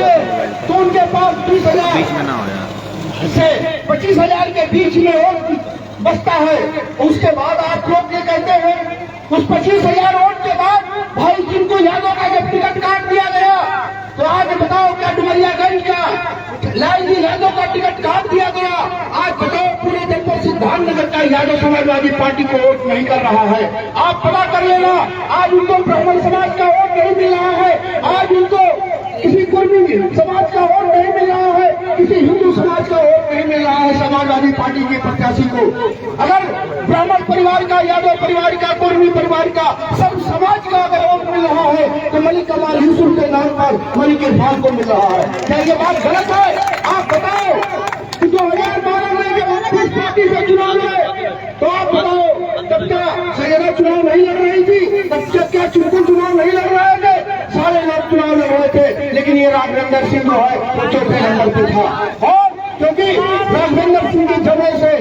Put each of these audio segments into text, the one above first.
जाए तो उनके पास 20,000 से 25,000 के बीच में वोट बचता है। उसके बाद आप लोग ये कहते हैं उस 25,000 वोट के बाद भाई जिनको यादव का जब टिकट काट दिया गया तो आज बताओ क्या डुमरियागंज का लालजी यादव का टिकट काट दिया गया। आज बताओ पूरे जनपद सिद्धार्थनगर का यादव समाजवादी पार्टी को वोट नहीं कर रहा है। आप पता कर लेना, आज उनको ब्राह्मण समाज का वोट नहीं मिल रहा है, आज उनको किसी कुर्मी समाज का वोट नहीं मिल रहा है, किसी हिंदू समाज का वोट नहीं मिल रहा है समाजवादी पार्टी के प्रत्याशी को। अगर ब्राह्मण परिवार का, यादव परिवार का, कुर्मी परिवार का, सब समाज का अगर वोट मिल रहा है तो मलिक कमाल यूसुफ के नाम पर मलिक इरफान को मिल रहा है। क्या ये बात गलत है? आप बताओ कि 2012 में जब जिस पार्टी से चुनाव लड़े तो आप बताओ तब क्या सैयदा चुनाव नहीं लड़ रही थी? तब क्या चुनकुल चुनाव नहीं लड़ रहे थे? सारे लोग चुनाव लड़ रहे थे, लेकिन ये राघवेंद्र सिंह जो है वो चौथे नंबर पे था। और क्योंकि राघवेंद्र सिंह की जगह से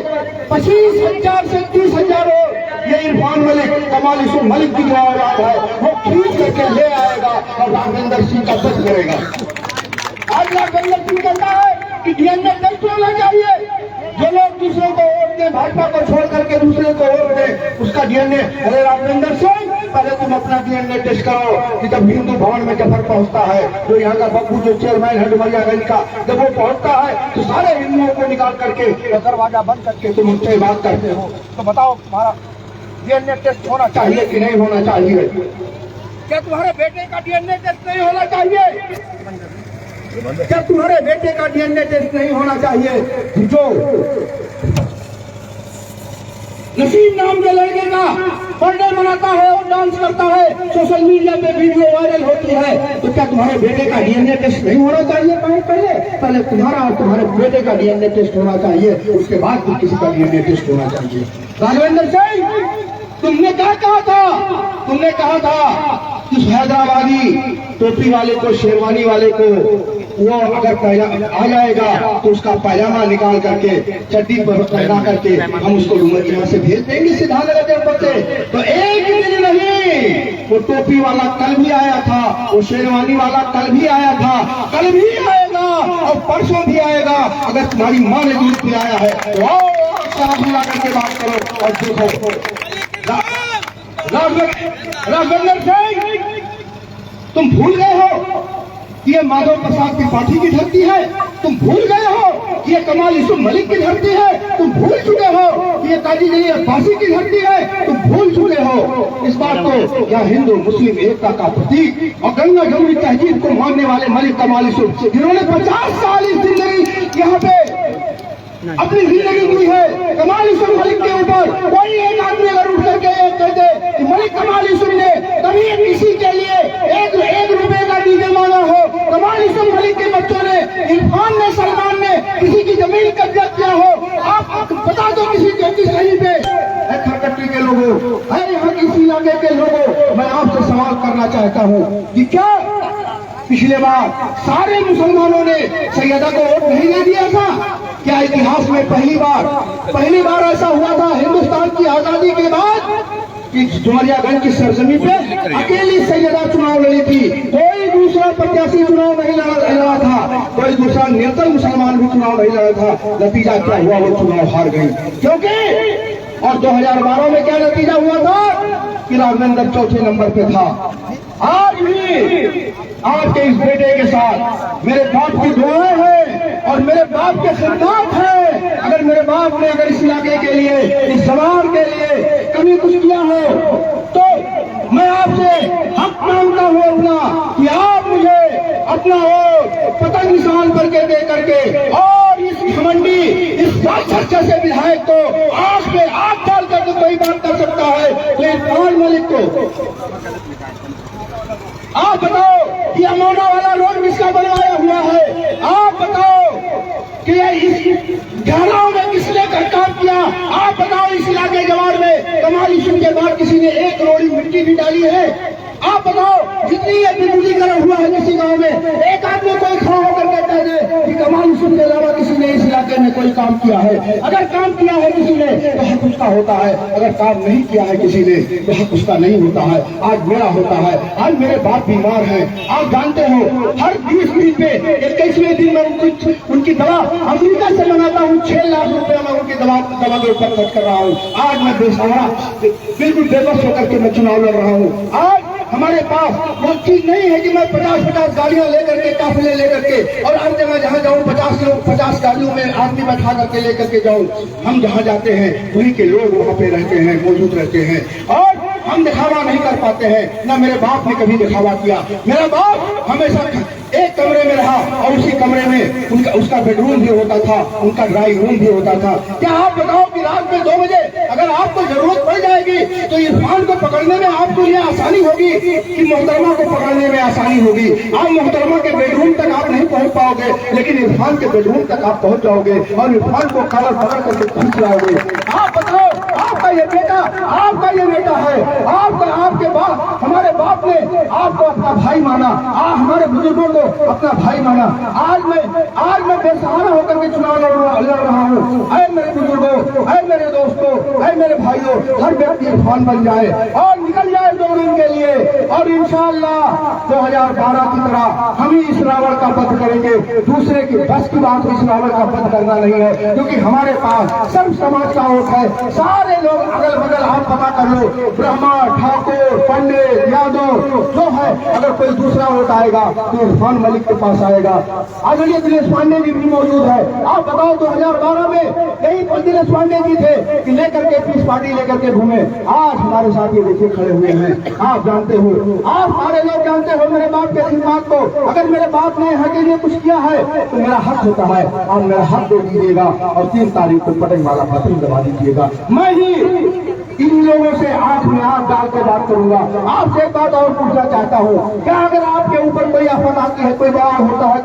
25,000 से 30,000 और ये इरफान मलिक, कमाल यूसुफ मलिक की जो औलाद है वो खींच करके ले आएगा और राघवेंद्र सिंह का बच करेगा। आज राघवेंद्र सिंह कहता है कि डीएनए टेस्ट होना चाहिए। जो लोग दूसरे को वोट दें, भाजपा को छोड़ करके दूसरे को वोट दें, उसका डीएनए। अरे राघवेंद्र सिंह, पहले तुम अपना डीएनए टेस्ट करो कि जब हिंदू भवन में जफर पहुंचता है तो यहाँ का बब्बू जो चेयरमैन है डुमरियागंज का, जब वो पहुंचता है तो सारे हिंदुओं को निकाल करके दरवाजा बंद करके तुम उससे बात करते हो। तो बताओ तुम्हारा डीएनए टेस्ट होना चाहिए कि नहीं होना चाहिए? क्या तुम्हारे बेटे का डीएनए टेस्ट नहीं होना चाहिए? क्या तुम्हारे बेटे का डीएनए टेस्ट नहीं होना चाहिए? जो नसीम नाम के लड़के का बर्थडे मनाता है और डांस करता है, सोशल मीडिया पे वीडियो वायरल होती है, तो क्या तुम्हारे बेटे का डीएनए टेस्ट नहीं होना चाहिए? पहले तुम्हारा और तुम्हारे बेटे का डीएनए टेस्ट होना चाहिए, उसके बाद फिर किसी का डीएनए टेस्ट होना चाहिए। राघवेंद्र सिंह, तुमने क्या कहा था? तुमने कहा था कि हैदराबादी टोपी वाले को, शेरवानी वाले को वो अगर आ जाएगा तो उसका पैजामा निकाल करके चड्डी पर पहना करके हम उसको यहाँ से भेज देंगे सिद्धार्थनगर जनपद से। तो एक दिन नहीं, वो टोपी वाला कल भी आया था, वो शेरवानी वाला कल भी आया था, कल भी आएगा और परसों भी आएगा। अगर तुम्हारी माँ ने दूध पिलाया है तो आओ साथ मिला करके बात करो और देखो। राघवेंद्र सिंह, तुम भूल गए हो कि ये माधव प्रसाद त्रिपाठी की धरती है? तुम भूल गए हो कि ये कमाल यूसुफ मलिक की धरती है? तुम भूल चुके हो कि ये काजी जलील अब्बासी की धरती है? तुम भूल चुके हो इस बात को। यह हिंदू मुस्लिम एकता का प्रतीक और गंगा जमुनी तहजीब को मानने वाले मलिक कमाल यूसुफ, जिन्होंने 50 साल इस जिंदगी यहाँ पे अपनी जिंदगी दी है। कमाल यूसुफ मलिक के ऊपर कोई एक आदमी अगर उठ करके कहते कि मलिक कमाल यूसुफ ने कभी किसी के लिए एक रुपए का डीजे मांगा हो, कमाल यूसुफ मलिक के बच्चों ने, इरफान ने, सलमान ने किसी की जमीन कब्जा किया हो, आप बता दो किसी कहीं पे। खरकट्टी के लोगों, यहाँ किसी इलाके के लोगों, मैं आपसे सवाल करना चाहता हूँ कि क्या पिछले बार सारे मुसलमानों ने सैयदा को वोट नहीं दे दिया था? क्या इतिहास में पहली बार ऐसा हुआ था हिंदुस्तान की आजादी के बाद कि डुमरियागंज की सरजमी पे अकेली सैयदा चुनाव लड़ी थी? कोई दूसरा प्रत्याशी चुनाव नहीं लड़ा था, कोई दूसरा निरंतर मुसलमान भी चुनाव नहीं लड़ा था। नतीजा क्या हुआ? वो चुनाव हार गई। क्योंकि और 2012 में क्या नतीजा हुआ था कि राघवेंद्र चौथे नंबर पे था। आज भी आपके इस बेटे के साथ मेरे बाप की दुआएं हैं और मेरे बाप के खिदमत है। अगर मेरे बाप ने अगर इस इलाके के लिए, इस समाज के लिए कभी कुछ किया हो तो मैं आपसे हक मांगता हूँ अपना कि आप मुझे अपना वोट पतंग निशान करके दे करके और इस घमंडी, इस चर्चा से विधायक को आंख पे आंख डाल करके कोई बात कर सकता है तो इरफान मलिक को आप बताओ कि अमोना वाला रोड किसका बनवाया हुआ है? आप बताओ कि इस घराओं में किसने काम किया? आप बताओ इस इलाके जवार में कमाल यूसुफ के बाद किसी ने एक रोड़ी मिट्टी भी डाली है? आप बताओ जितनी ये विद्युतीकरण हुआ है किसी गांव में, एक आदमी कोई खड़ा होकर कहता है कि कमाल यूसुफ के अलावा किसी ने इस इलाके में ने कोई काम किया है। अगर काम किया है किसी ने तो हक उसका होता है, अगर काम नहीं किया है किसी ने तो हक उसका नहीं होता है। आज मेरा होता है। आज मेरे बाप बीमार है, आप जानते हो हर 20 दिन पे 21वें दिन में उनकी दवा अमेरिका से मंगाता हूँ। 6 लाख रुपया मैं उनकी दवा के ऊपर खर्च कर रहा हूँ। आज मैं बेसहारा बिल्कुल बेबस होकर के मैं चुनाव लड़ रहा हूँ। आज हमारे पास वो चीज नहीं है कि मैं 50 गाड़ियां लेकर के, काफिले लेकर के, और हर जगह जहां जाऊं 50 गाड़ियों में आदमी बैठा करके लेकर के जाऊं। हम जहां जाते हैं वहीं के लोग वहां पे रहते हैं, मौजूद रहते हैं, और हम दिखावा नहीं कर पाते हैं। ना मेरे बाप ने कभी दिखावा किया। मेरा बाप हमेशा एक कमरे में रहा और उसी कमरे में उसका बेडरूम भी होता था, उनका ड्राइंग रूम भी होता था। क्या आप बताओ कि रात में 2 बजे अगर आपको जरूरत पड़ जाएगी तो इरफान को पकड़ने में आपको ये आसानी होगी कि मोहतरमा को पकड़ने में आसानी होगी? आप मोहतरमा के बेडरूम तक आप नहीं पहुंच पाओगे, लेकिन इरफान के बेडरूम तक आप पहुंच जाओगे और इरफान को कॉलर पकड़ करके खींच लाओगे। आप बताओ, आपका ये बेटा है, आपके बाप, हमारे बाप ने आपको अपना भाई माना, हमारे बुजुर्गों को अपना भाई माना। आज मैं बेसहारा होकर के चुनाव लड़ रहा हूँ। ऐ मेरे बुजुर्गों, ऐ मेरे दोस्तों, ऐ मेरे भाइयों, हर व्यक्ति इरफान बन जाए और निकल जाए 2 दिन के लिए, और इंशाअल्लाह 2012 की तरह हम ही इस रावण का वध करेंगे। दूसरे की बस की बात इस रावण का वध करना नहीं है, क्योंकि हमारे पास सर्व समाज का वोट है। सारे लोग अगल बगल आप पता कर लो, ब्राह्मण, ठाकुर, पंडित, यादव जो है, अगर कोई दूसरा वोट आएगा तो इरफान मलिक के पास आएगा। आदरणीय दिनेश पांडे जी भी मौजूद है। आप बताओ 2012 में यही पर दिनेश पांडे जी थे कि लेकर के पीस पार्टी लेकर के घूमे। आज हमारे साथ ये देखिए खड़े हुए हैं। आप जानते हो, आप सारे लोग जानते हो मेरे बाप के खिदमत को। अगर मेरे बाप ने यहाँ के लिए कुछ किया है तो मेरा हक होता है, आप मेरा हक दे दीजिएगा और 3 तारीख को पटक वाला बटन दबा दीजिएगा। मैं ही इन लोगों से आंख में आंख डाल के बात करूंगा। आपसे एक बात और पूछना चाहता हूँ, क्या अगर आपके ऊपर कोई आफत आती है, कोई बवाल होता है,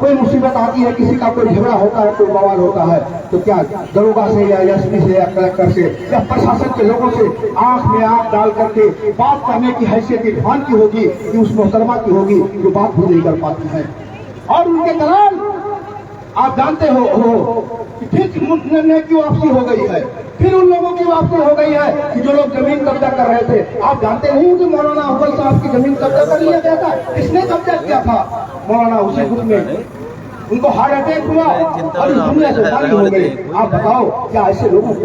कोई मुसीबत आती है, किसी का कोई झगड़ा होता है, कोई बवाल होता है, तो क्या दरोगा से या एसपी से या कलेक्टर से या प्रशासन के लोगों से आंख में आंख डाल करके बात करने की हैसियत इरफान की होगी कि उस मोहतरमा की होगी जो बात भी नहीं कर पाती है? और उनके दलाल आप जानते हो कि फिर निर्णय की वापसी हो गई है, फिर उन लोगों की वापसी हो गई है कि जो लोग जमीन कब्जा कर रहे थे। आप जानते नहीं हो कि मौलाना अव्वल साहब की जमीन कब्जा कर लिया गया था? किसने कब्जा किया था? मौलाना उसी गुट में। उनको हार्ट अटैक हुआ और इस दुनिया से खाली हो गए। आप बताओ, क्या ऐसे लोगों को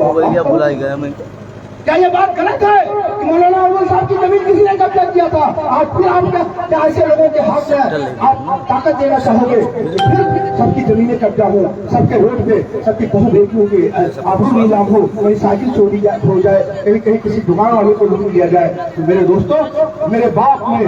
क्या ये बात गलत है कि मौलाना अव्वल साहब की जमीन किसी ने कब्जा किया था? आज फिर आप क्या ऐसे लोगों के हाथ में आप ताकत देना चाहोगे? फिर सबकी जमीनें कब्जा हो, सबके रोड पे सबकी बहु बेटियों के आबरू नीलाम हो, कहीं साइकिल चोरी हो जाए, कहीं किसी दुकान वाले को लूट लिया जाए। तो मेरे दोस्तों, मेरे बाप ने,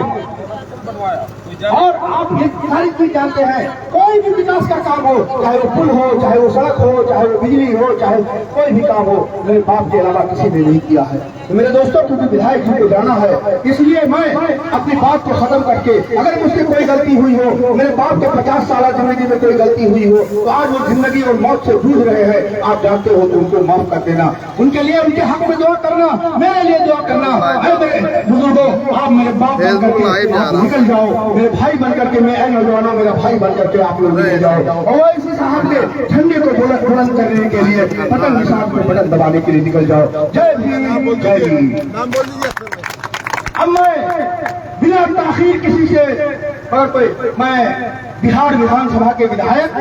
और आप ये सारी चीज जानते हैं, कोई भी विकास का काम हो, चाहे वो पुल हो, चाहे वो सड़क हो, चाहे वो बिजली हो, चाहे कोई भी काम हो, मेरे बाप के अलावा किसी ने नहीं किया है। तो मेरे दोस्तों, क्योंकि विधायक जी को जाना है, इसलिए मैं अपनी बात को खत्म करके, अगर मुझसे कोई गलती हुई हो, मेरे बाप के 50 साल जिंदगी में कोई गलती हुई हो, तो आज वो जिंदगी और मौत से जूझ रहे हैं, आप जानते हो, तो उनको माफ कर देना, उनके लिए, उनके हक में दुआ करना, मेरे लिए दुआ करना। बुजुर्गों, आप मेरे बाप निकल जाओ, मेरे भाई बनकर के, मैं नौजवानों, मेरा भाई बनकर के आप लोग निकल जाओ, और इसी साहब के झंडे को बुलंद करने के लिए, पतंग निशान को बटन दबाने के लिए निकल जाओ। जय भीम, जय भीम। अब मैं बिना ताखीर किसी से, अगर कोई, मैं बिहार विधानसभा के विधायक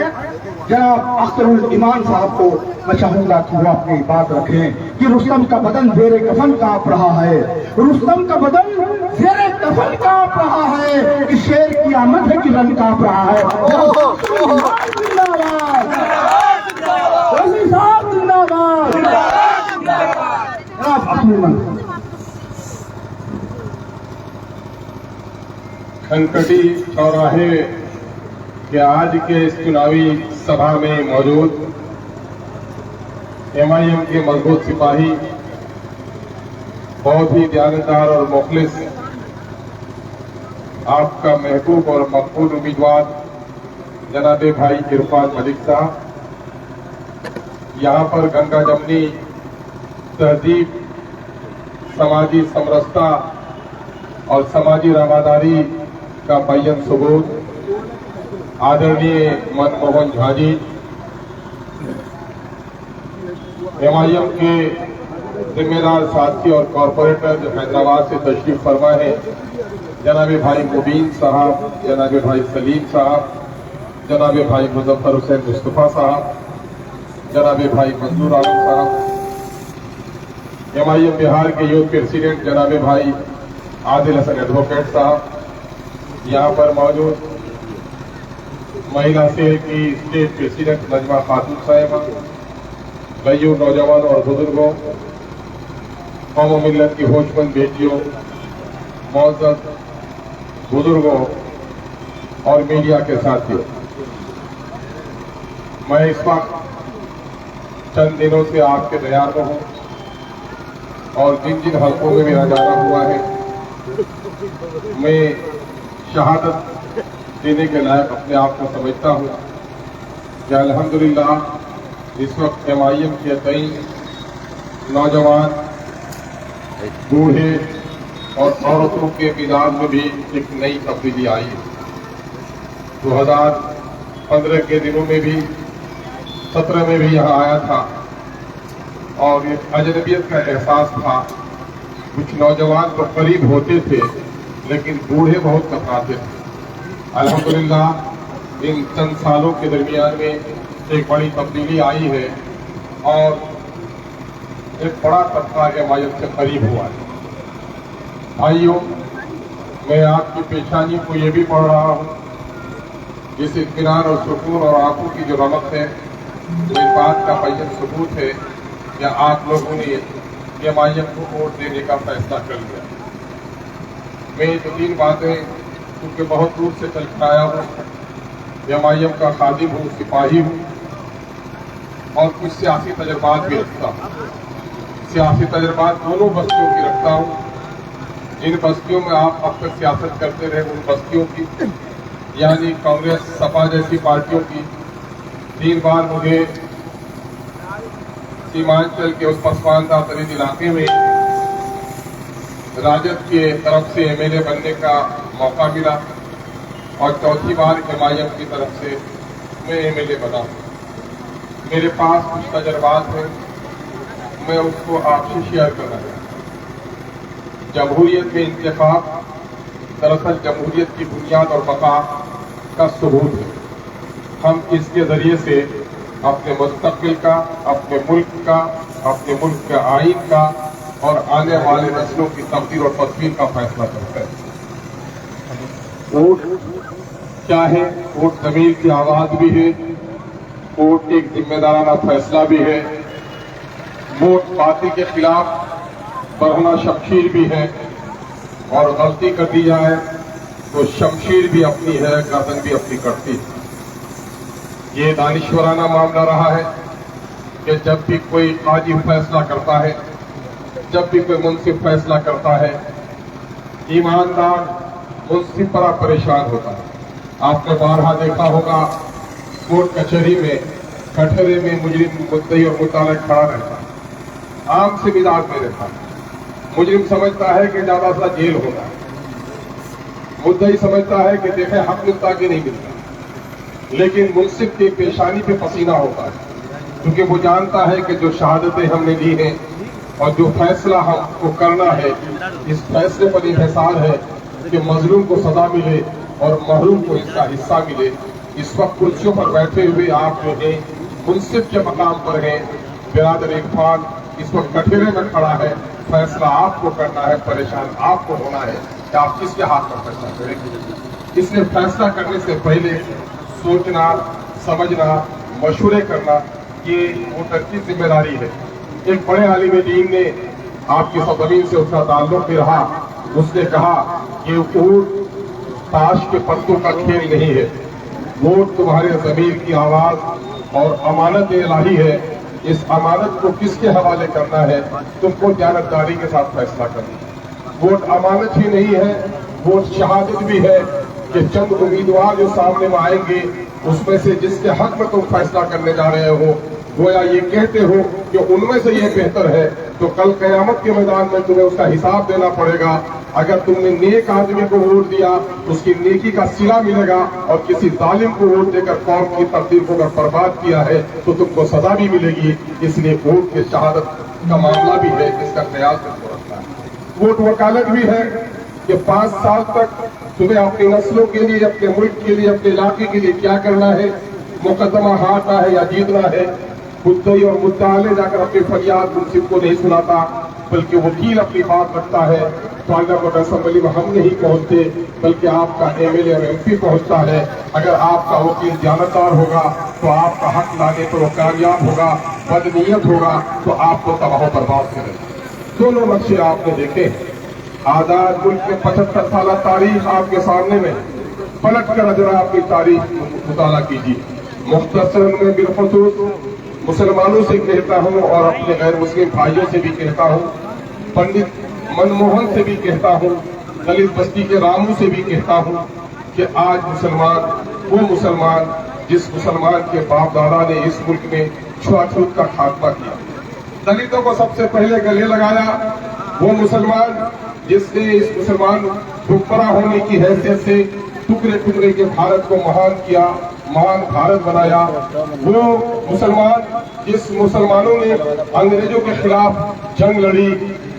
जनाब अख्तरुल ईमान साहब को मैं चाहूंगा कि वो अपनी बात रखें कि रुस्तम का बदन ज़ेरे कफन कांप रहा है, रुस्तम का बदन ज़ेरे कफन कांप रहा है, कि शेर की आमद है कि रंग कांप रहा है। खनकटी चौराहे के आज के इस चुनावी सभा में मौजूद MIM के मजबूत सिपाही, बहुत ही दयानतदार और मुखलिस आपका महबूब और मकबूल उम्मीदवार जनाबे भाई इरफान मलिक साहब, यहाँ पर गंगा जमनी तहजीब, समाजी समरसता और समाजी रवादारी का मुअय्यन सबूत आदरणीय मनमोहन झा जी, एमआईएम के जिम्मेदार साथी और कॉरपोरेटर जो हैदराबाद से तशरीफ फरमा है, जनाब भाई मुबीन साहब, जनाब भाई सलीम साहब, जनाब भाई मुजफ्फर हुसैन मुस्तफ़ा साहब, जनाब भाई मंजूर आलम साहब, एमआईएम बिहार के यूथ प्रेसिडेंट जनाब भाई आदिल हसन एडवोकेट साहब, यहाँ पर मौजूद महिला सेल की स्टेट प्रेसिडेंट नजमा खातून साहिबा, गय्यू नौजवान और बुजुर्गों, कौम मिल्लत की होशमंद बेटियों, मौजूद बुजुर्गों और मीडिया के साथियों, मैं इस वक्त चंद दिनों से आपके दरमियान में हूं और जिन जिन हलकों में मेरा जाना हुआ है, मैं शहादत देने के लायक अपने आप को समझता हूं कि अल्हम्दुलिल्लाह इस वक्त एमआईएम के कई नौजवान, बूढ़े और औरतों के मिजाज में भी एक नई तब्दीली आई है। 2015 के दिनों में भी, 17 में भी यहाँ आया था और एक अजनबियत का एहसास था। कुछ नौजवान तो करीब होते थे लेकिन बूढ़े बहुत कतराते थे। अल्हम्दुलिल्लाह इन चंद सालों के दरमियान में एक बड़ी तब्दीली आई है और एक बड़ा तबका एमआईएम से करीब हुआ है। भाइयों, मैं आपकी पेशानी को ये भी पढ़ रहा हूँ, इस इत्मीनान और सुकून और आंखों की जो रमक है, तो इस बात का बैन सबूत है कि आप लोगों ने एमआईएम को वोट देने का फैसला कर लिया। मैं तो 3 बातें, क्योंकि बहुत दूर से चल कर आया हूँ, एमआईएम का खादिम हूँ, सिपाही हूँ और कुछ सियासी तजर्बात भी रखता हूँ। सियासी तजर्बात दोनों बस्तियों की रखता हूँ। जिन बस्तियों में आप अब तक सियासत करते रहे, उन बस्तियों की, यानी कांग्रेस, सपा जैसी पार्टियों की। 3 बार मुझे सीमांचल के उस पसमानदा तरीन इलाके में राजद के तरफ से एमएलए बनने का मौका मिला और चौथी बार एमआईएम की तरफ से मैं एमएलए बना। मेरे पास कुछ तजर्बात हैं, मैं उसको आपसे शेयर करना चाहता हूँ। जमहूरियत में इंतखाब दरअसल जमहूरियत की बुनियाद और बका का सबूत है। हम इसके जरिए से अपने मुस्तकबिल का, अपने मुल्क का, अपने मुल्क के आइन का और आने वाले नस्लों की तब्दील और तस्वीर का फैसला करते हैं। वोट क्या है? वोट ज़मीर की आवाज भी है, वोट एक जिम्मेदाराना फैसला भी है, वोट पार्टी के खिलाफ बढ़ना शमशीर भी है और गलती कर दी जाए तो शमशीर भी अपनी है, गर्दन भी अपनी कटती है। ये दानिश्वराना मामला रहा है कि जब भी कोई काजी फैसला करता है, जब भी कोई मुंसिफ फैसला करता है, ईमानदार मुंसिफ बड़ा परेशान होता है। आपने बारहा देखा होगा, कोर्ट कचहरी में कटहरे में मुजरिम मुद्दई और मुताला खड़ा रहता है, आम से मिजाज में रहता है। मुजरिम समझता है कि ज्यादा सा जेल होगा, मुद्दई समझता है कि देखे हक मिलता कि नहीं मिलता, लेकिन मुंसिफ की पेशानी पे पसीना होता है, क्योंकि वो जानता है कि जो शहादतें हमने ली हैं और जो फैसला हमको करना है, इस फैसले पर इंहिसार है कि मजलूम को सजा मिले और महरूम को इसका हिस्सा मिले। इस वक्त कुर्सियों पर बैठे हुए आप जो है मुंसिफ के मकाम पर हैं, बिरादर इरफान इस वक्त कठेरे में खड़ा है, फैसला आपको करना है, परेशान आपको होना है कि आप किसके हाथ में फैसला करेंगे। इसलिए फैसला करने से पहले सोचना, समझना, मशवरे करना, ये वोटर की जिम्मेदारी है। एक बड़े आलिम दीन ने, आपकी सरजमीन से उसका ताल्लुक भी रहा, उसने कहा कि वोट ताश के पत्तों का खेल नहीं है, वोट तुम्हारे ज़मीर की आवाज और अमानत इलाही है। इस अमानत को किसके हवाले करना है, तुमको दयानतदारी के साथ फैसला करना है। वोट अमानत ही नहीं है, वोट शहादत भी है कि चंद उम्मीदवार जो सामने में आएंगे, उसमें से जिसके हक में तुम फैसला करने जा रहे हो, गोया ये कहते हो कि उनमें से ये बेहतर है तो कल कयामत के मैदान में तुम्हें उसका हिसाब देना पड़ेगा। अगर तुमने नेक आदमी को वोट दिया तो उसकी नेकी का सिला मिलेगा, और किसी जालिम को वोट देकर कौम की तकदीर को अगर बर्बाद किया है तो तुमको सजा भी मिलेगी। इसलिए वोट के शहादत का मामला भी है, इसका ख्याल तुमको रखना है। वोट वकालत भी है कि 5 साल तक तुम्हें अपनी नस्लों के लिए, अपने मुल्क के लिए, अपने इलाके के लिए क्या करना है। मुकदमा हारना है या जीतना है। मुद्दई और मुद्दाले जाकर अपनी फरियाद मुंसिफ को नहीं सुनाता, बल्कि वकील अपनी बात रखता है। पार्लियामेंट असेंबली में हम नहीं पहुंचते, बल्कि आपका एमएलए और एमपी पहुंचता है। अगर आपका वकील जानकार होगा तो आपका हक लाने पर वो कामयाब होगा, बदनीयत होगा तो आपको तबाह बर्बाद करेगा। दोनों नक्शे आपने देखे। आजाद मुल्क में 75 साल तारीख आपके सामने में, पलट कर जरा अपनी तारीख मुताला कीजिए। मुख्तसर में बिलखुसूस मुसलमानों से कहता हूँ और अपने गैर मुस्लिम भाइयों से भी कहता हूँ, पंडित मनमोहन से भी कहता हूँ, दलित बस्ती के रामू से भी कहता हूँ कि आज मुसलमान वो मुसलमान जिस मुसलमान के बाप दादा ने इस मुल्क में छुआछूत का खात्मा किया, दलितों को सबसे पहले गले लगाया, वो मुसलमान जिसने इस मुसलमान हुक्मरान होने की हैसियत से टुकड़े टुकड़े के भारत को महान किया, महान भारत बनाया, वो मुसलमान जिस मुसलमानों ने अंग्रेजों के खिलाफ जंग लड़ी।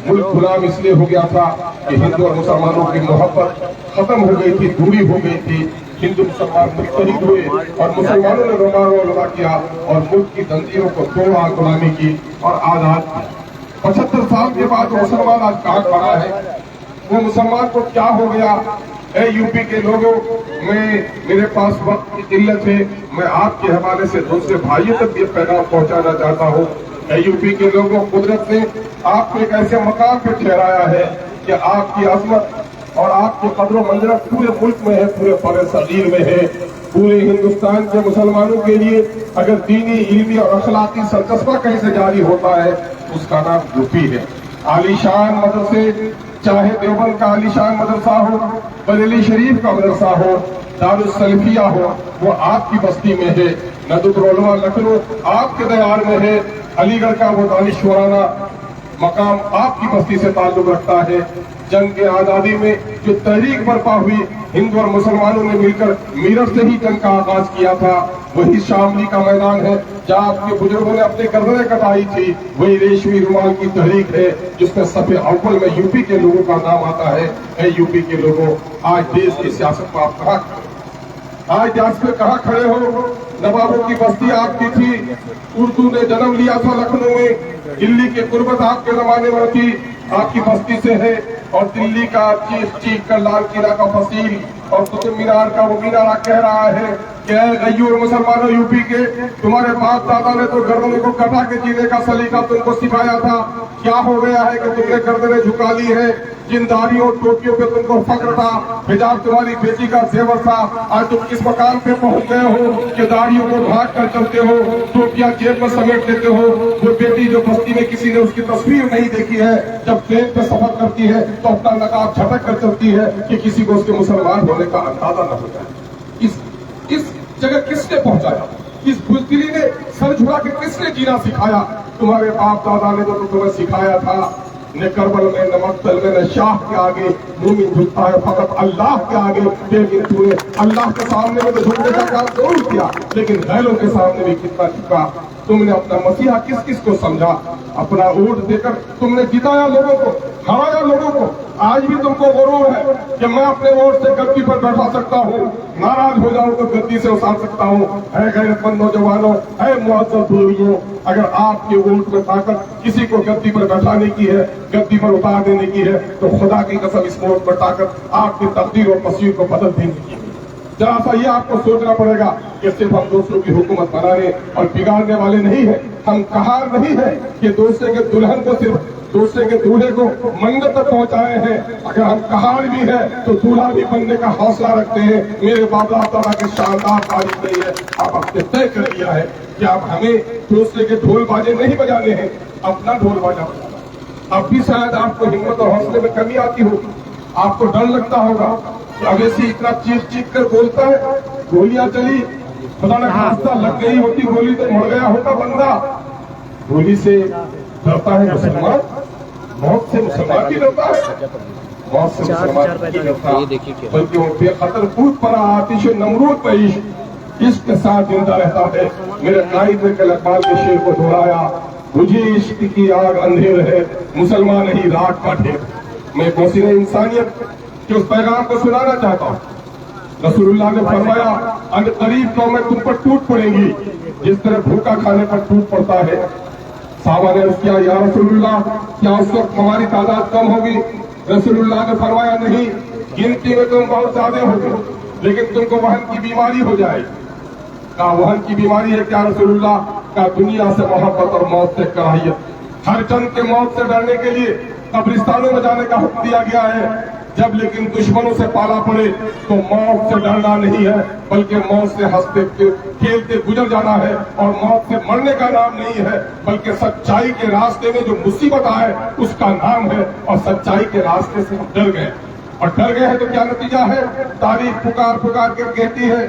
मुल्क गुलाम इसलिए हो गया था कि हिंदू और मुसलमानों की मोहब्बत खत्म हो गई थी, दूरी हो गई थी। हिंदू मुसलमान मुत्तहिद हुए और मुसलमानों ने रोमारों किया और मुल्क की जंजीरों को तोड़ा, गुलामी की और आजाद किया। 75 साल के बाद मुसलमान आज कहाँ खड़ा है? वो मुसलमान को क्या हो गया? यूपी के लोगों में मेरे पास वक्त की किल्लत है, मैं आपके हवाले से दूसरे भाइयों तक ये पैगाम पहुंचाना चाहता हूँ। यूपी के लोगों, कुदरत ने आपको एक ऐसे मकाम पे ठहराया है कि आपकी अजमत और आपकी कदर मंजरत पूरे मुल्क में है, पूरे बड़े सगीर में है। पूरे हिंदुस्तान के मुसलमानों के लिए अगर दीनी, इल्मी और अखलाकी सरकस्बा कहीं से जारी होता है उसका नाम यूपी है। आलीशान मदरसे, चाहे देवबंद का आलीशान मदरसा हो, बरेली शरीफ का मदरसा हो, दारुल सलफिया हो, वो आपकी बस्ती में है। नदुल उलमा लखनऊ आपके दयार में है। अलीगढ़ का वो दानिशवराना मकाम आपकी बस्ती से ताल्लुक रखता है। जंग के आजादी में जो तहरीक बर्पा हुई, हिंदू और मुसलमानों ने मिलकर मीरठ से ही जंग का आगाज किया था, वही शामली का मैदान है जहाँ आपके बुजुर्गों ने अपने गर्दनें कटाई थी। वही रेशमी रुमाल की तहरीक है जिसमें सफे अव्वल में यूपी के लोगों का नाम आता है। यूपी के लोगों, आज देश की सियासत को आप कहाँ खड़े हो? नवाबों की बस्ती आपकी थी, उर्दू ने जन्म लिया था लखनऊ में, दिल्ली के गुर्बत आपके जमाने में थी, आपकी बस्ती से है। और दिल्ली का चीख कर लाल किला का फसील और कुतुब मीनार का वो मीनारा कह रहा है कि गय्यूर मुसलमानों यूपी के, तुम्हारे बाप दादा ने तो गर्दनों को कटा के जीने का सलीका तुमको सिखाया था। क्या हो गया है कि तुमने गर्दनें झुका ली है? जिन दाढ़ियों टोपियों पे तुमको फक्र था, हिजाब तुम्हारी बेटी का जेवर था, आज तुम किस मकाम पे पहुंच गए हो कि दाढ़ियों को ढाक कर चलते हो, टोपियां जेब में समेट लेते हो। वो बेटी जो बस्ती में किसी ने उसकी तस्वीर नहीं देखी है, जब ट्रेन पे सफर करती है तो अपना नकाब झटक कर चलती है कि किसी को उसके मुसलमान होने का अंदाजा न हो जाए। इस जगह किसने पहुंचाया? इस बुजदिली ने सर झुका के किसने जीना सिखाया? तुम्हारे बाप दादा ने तो तुम्हें सिखाया था, न करबल में, न मक्तल में, न शाह के आगे मुमिन झुकता है फकत अल्लाह के आगे। लेकिन तूने अल्लाह के सामने में तो झुकने का काम जरूर किया, लेकिन गैरों के सामने भी कितना झुका। तुमने अपना मसीहा किस किस को समझा? अपना वोट देकर तुमने जिताया लोगों को, हराया लोगों को। आज भी तुमको गुरूर है कि मैं अपने वोट से गद्दी पर बैठा सकता हूँ, नाराज हो जाऊं तो गद्दी से उतार सकता हूँ। है गैरतमंद नौजवानों, है मुअज़्ज़ज़ बुजुर्गों, अगर आपके वोट में ताकत किसी को गद्दी पर बैठाने की है, गद्दी पर उतार देने की है, तो खुदा की कसम इस वोट में ताकत आपकी तकदीर और तस्वीर को बदल देने की है। जरा सा ये आपको सोचना पड़ेगा कि सिर्फ हम दूसरों की हुकूमत बनाने और बिगाड़ने वाले नहीं है। हम कहार नहीं है कि दूसरे के दुल्हन को, सिर्फ दूसरे के दूल्हे को मंगत तक पहुंचाए हैं। अगर हम कहार भी है तो दूल्हा भी बनने का हौसला रखते हैं। मेरे बाप दादा के शानदार तारीफ नहीं है, आप अपने तय कर लिया है कि आप हमें दूसरे के ढोल बाजे नहीं बजाने हैं, अपना ढोल बाजा बजाना। अब भी शायद आपको हिम्मत और हौसले में कमी आती होगी, आपको डर लगता होगा। अब ऐसे इतना चीख चीख कर बोलता है, गोलियां चली, खुदा न खास्ता लग गई होती गोली तो मर गया होता बंदा। गोली से डरता है मुसलमान, मौत से मुसलमान भी डरता है, मौत से मुसलमान नहीं डरता, बल्कि वो बेखतर कूद पड़ा आतिश नमरूद पे इश्क के साथ जिंदा रहता है। मेरे कायद ने कल अकबाल के शेर को दोहराया, मुझे इश्क की आग अंधेर है, मुसलमान नहीं रात का ढेर। मैं कोसिने इंसानियत के उस पैगाम को सुनाना चाहता हूँ। रसूलुल्लाह ने फरमाया, अन करीब कौमें तुम पर टूट पड़ेंगी जिस तरह भूखा खाने पर टूट पड़ता है। साहबा ने अर्ज किया, या रसूलुल्लाह, क्या उस वक्त हमारी तादाद कम होगी? रसूलुल्लाह ने फरमाया, नहीं, गिनती में तुम बहुत ज्यादा होगे, लेकिन तुमको वहन की बीमारी हो जाएगी। का वहन की बीमारी है क्या रसूलुल्लाह? का दुनिया से मोहब्बत और मौत से कराहियत। हर चंद के मौत से डरने के लिए कब्रिस्तानों में जाने का हुक्म दिया गया है। जब लेकिन दुश्मनों से पाला पड़े तो मौत से डरना नहीं है, बल्कि मौत से हंसते खेलते गुजर जाना है। और मौत से मरने का नाम नहीं है, बल्कि सच्चाई के रास्ते में जो मुसीबत आए उसका नाम है। और सच्चाई के रास्ते से हम डर गए, और डर गए हैं तो क्या नतीजा है? तारीख पुकार पुकार कर कहती है,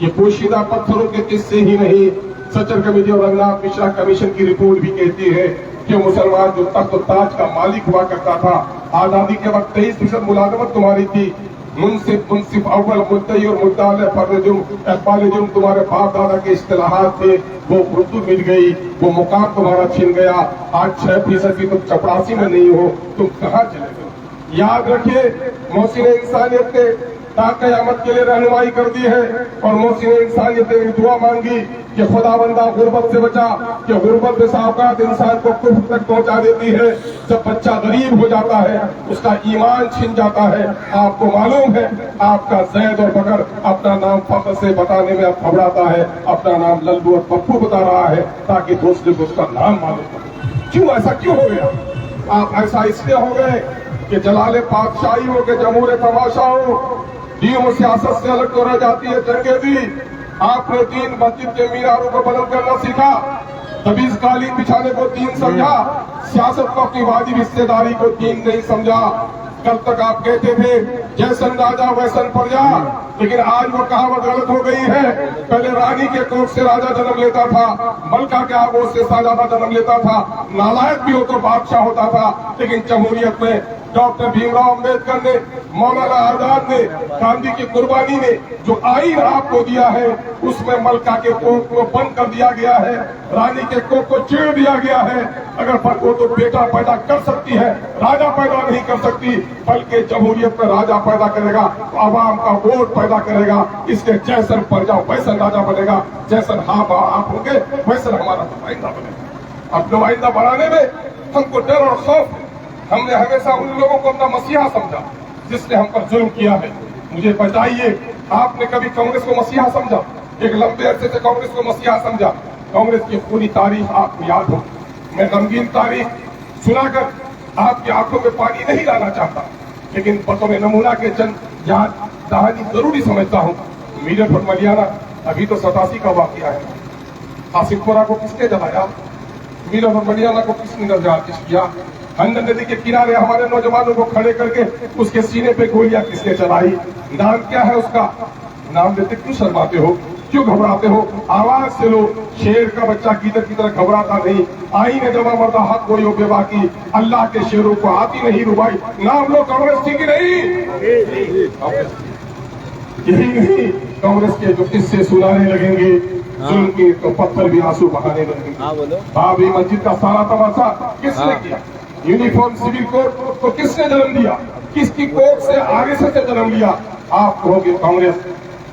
ये पोशीदा पत्थरों के किस्से ही नहीं, सचर कमेटी और रंगनाथ मिश्रा कमीशन की रिपोर्ट भी कहती है कि मुसलमान जो तख्त ताज का मालिक हुआ करता था, आजादी के वक्त 23% मुलाजमत तुम्हारी थी, मुंसिफ अव्वल मुद्दई और मुद्दा फर्जुम इकबाल तुम्हारे बाप दादा के इस्तिलाहात थे, वो उर्दू मिल गई, वो मुकाम तुम्हारा छिन गया। आज 6% भी तुम चपरासी में नहीं हो, तुम कहाँ चले गए? याद रखिए, मोहसिन इंसानियत ने क़यामत के लिए रहनुमाई कर दी है। और मोहसिन इंसानियत ने दुआ मांगी कि खुदावंदा गुर्बत से बचा, कि गुर्बत में सावकात इंसान को कुफ्र तक पहुंचा देती है। जब बच्चा गरीब हो जाता है, उसका ईमान छिन जाता है। आपको मालूम है, आपका जैद और बकर अपना नाम फख्र से बताने में अब घबराता है, अपना नाम लल्लू और पप्पू बता रहा है, ताकि दूसरे को उसका नाम मालूम हो। क्यों ऐसा क्यों हो गया? आप ऐसा इसलिए हो गए कि जलाले पातशाही हो के जमूरे तमाशा हो, दीन और सियासत से अलग तो रह जाती है चंगेजी। आपने दीन मस्जिद के मीनारों को बुलंद करना सीखा, तबीज कालीन बिछाने को दीन समझा, सियासत को अपनी वाजिब हिस्सेदारी को दीन नहीं समझा। कल तक आप कहते थे जैसन राजा वैसन प्रजा, लेकिन आज वो कहावत गलत हो गई है। पहले रानी के कोख से राजा जन्म लेता था, मलका के आगोश से साहजादा जन्म लेता था, नालायक भी हो तो बादशाह होता था। लेकिन जमहूरियत में डॉक्टर भीमराव अम्बेडकर ने, मौलाना आजाद ने, गांधी की कुर्बानी ने जो आईन आपको दिया है, उसमें मलका के कोख को बंद कर दिया गया है, रानी के कोख को चीर दिया गया है। अगर वो तो बेटा पैदा कर सकती है, राजा पैदा नहीं कर सकती, बल्कि जमहूरियत में राजा पैदा करेगा तो आवाम का वोट पैदा करेगा। इसके जैसन प्रजा वैसन राजा बनेगा, जैसन आप होंगे वैसन हमारा नुमाइंदा बनेगा। अब नुमाइंदा बनाने में हमको डर और खौफ, हमने हमेशा उन लोगों को अपना मसीहा समझा जिसने हम पर जुल्म किया है। मुझे बताइए, आपने कभी कांग्रेस को मसीहा समझा? एक लंबे अरसे से कांग्रेस को मसीहा समझा। कांग्रेस की पूरी तारीख आपको याद हो। मैं गमगीन तारीख सुनाकर आपकी आंखों में पानी नहीं लाना चाहता, लेकिन बतौर नमूना के चंद याद दहानी जरूरी समझता हूँ। मीरठ और मलियाना अभी तो 87 का वाकया है। आसिफपुरा को किसने जलाया? मीरठ और मलियाना को किसने नजरआतिश किया? हंडन नदी के किनारे हमारे नौजवानों को खड़े करके उसके सीने पे गोलियां किसने चलाई? नाम क्या है उसका? नाम लेते क्यों शर्माते हो, क्यों घबराते हो? आवाज से लो, शेर का बच्चा गीदड़ की तरह घबराता नहीं। आईने जमा मरदा हक कोई हो बेबाकी, अल्लाह के शेरों को आती नहीं रुबाई। नाम लो कांग्रेस थी कि नहीं? यही नहीं, कांग्रेस के जो किस्से सुनाने लगेंगे जुल्म की, तो पत्थर भी आंसू बहाने लगेंगे। बाबरी मस्जिद का सारा तमाशा किसने किया? यूनिफॉर्म सिविल कोड को किसने जन्म दिया? किसकी कोर्ट से आगे से जन्म लिया? आप कहोगे कांग्रेस।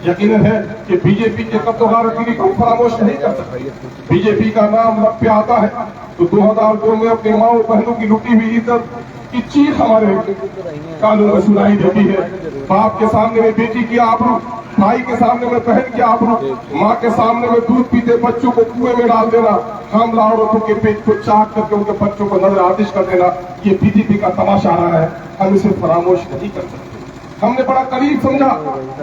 यकीन है कि बीजेपी के कब्ज़ारगिरी को फरामोश नहीं कर सकती। बीजेपी का नाम लब पे आता है तो 2002 में अपनी माओ बहनों की लुटी हुई इज्जत की चीख हमारे कानों में सुनाई देती है। बाप के सामने में बेटी की आबरू, भाई के सामने में बहन की आबरू, माँ के सामने में दूध पीते बच्चों को कुएं में डाल देना, हमला औरतों के पेट को चाक करके उनके बच्चों को नजर आतिश कर देना, ये बीजेपी का तमाशा रहा है। हम इसे फरामोश नहीं कर सकते। हमने बड़ा करीब समझा।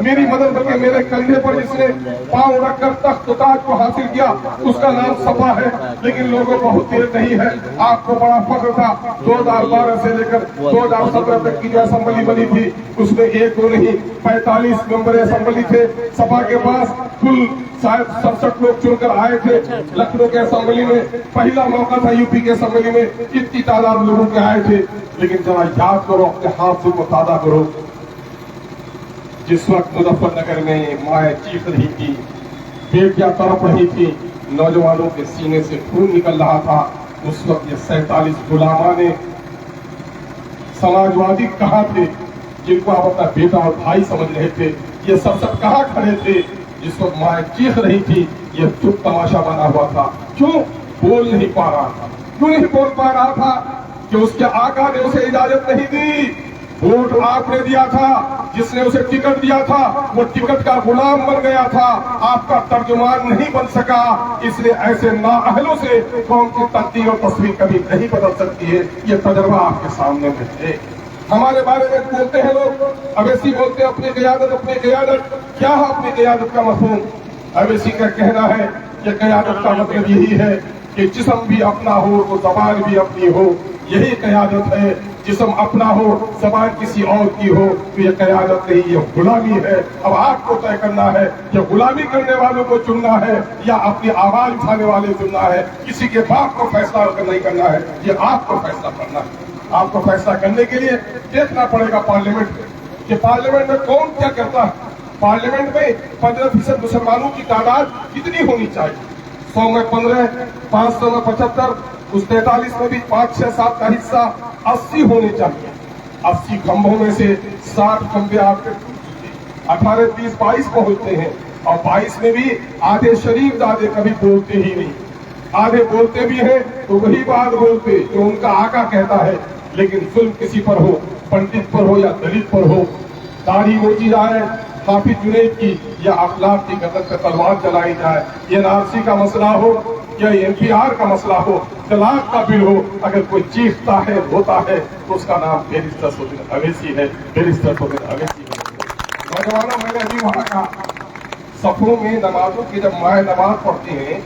मेरी मदद करके मेरे कंधे पर जिसने पांव रखकर तख्त ताज को हासिल किया उसका नाम सपा है, लेकिन लोगों को बहुत देर नहीं है। आपको बड़ा फख्र था 2012 से लेकर 2017 तक की जो असेंबली बनी थी उसमें एक दो नहीं 45 मेंबर असेंबली थे। सपा के पास कुल शायद 67 लोग चुनकर आए थे। लखनऊ के असेंबली में पहला मौका था, यूपी के असेंबली में इतनी तादाद लोगों के आए थे। लेकिन जरा याद करो, अपने हाथ से ताज़ा करो, जिस वक्त मुजफ्फरनगर में माए चीख रही थी, बेटियां तड़प रही थी, नौजवानों के सीने से खून निकल रहा था, उस वक्त ये 47 गुलामा ने समाजवादी कहाँ थे जिनको आप अपना बेटा और भाई समझ रहे थे? ये सब कहाँ खड़े थे जिस वक्त माए चीख रही थी? ये चुप तमाशा बना हुआ था। क्यों बोल नहीं पा रहा था? क्यों नहीं बोल पा रहा था? कि उसके आका ने उसे इजाजत नहीं दी। वोट आपने दिया था, जिसने उसे टिकट दिया था वो टिकट का गुलाम बन गया था, आपका तर्जुमान नहीं बन सका। इसलिए ऐसे नाअहलों से कौम की तकदीर और तस्वीर कभी नहीं बदल सकती है। ये तजर्बा आपके सामने में है। हमारे बारे में बोलते हैं लोग, अवैसी बोलते हैं अपनी क़यादत, अपनी क़यादत। क्या है अपनी क़यादत का मफ़हूम? अवैसी का कहना है कि क़यादत का मतलब यही है कि जिस्म भी अपना हो तो ज़बान भी अपनी हो, यही क़यादत है। जिस्म अपना हो, ज़बान किसी और की हो तो ये क़यादत नहीं, ये गुलामी है। अब आपको तय करना है कि गुलामी करने वालों को चुनना है या अपनी आवाज उठाने वाले चुनना है। किसी के बाप को फैसला नहीं करना है, ये आपको फैसला करना है। आपको फैसला करने के लिए देखना पड़ेगा पार्लियामेंट में कि पार्लियामेंट में कौन क्या करता है। पार्लियामेंट में 15% मुसलमानों की तादाद कितनी होनी चाहिए? 100 में 15, 500 में 75, उस 43 में भी 5, 6, 7 का हिस्सा 80 होने चाहिए। 80 खंभों में से 60 खंभे आपके 18, 20, 22 पहुंचते हैं और 22 में भी आधे शरीफ दादे कभी बोलते ही नहीं। आधे बोलते भी हैं तो वही बात बोलते जो उनका आका कहता है। लेकिन जुल्म किसी पर हो, पंडित पर हो या दलित पर हो, दाढ़ी नोची जाए हाफिज जुनैद की या अखलाक की गर्दन पर तलवार चलाई जाए, ये एनआरसी का मसला हो या एनपीआर का मसला हो, तलाक का बिल हो, अगर कोई चीखता है रोता है तो उसका नाम बैरिस्टर सुदिन अवैसी है। बैरिस्टर सुदिन अवैसी है। नौजवानों, मैंने अभी वहां का सफरों में नमाजों की जब माए नमाज पढ़ती हैं,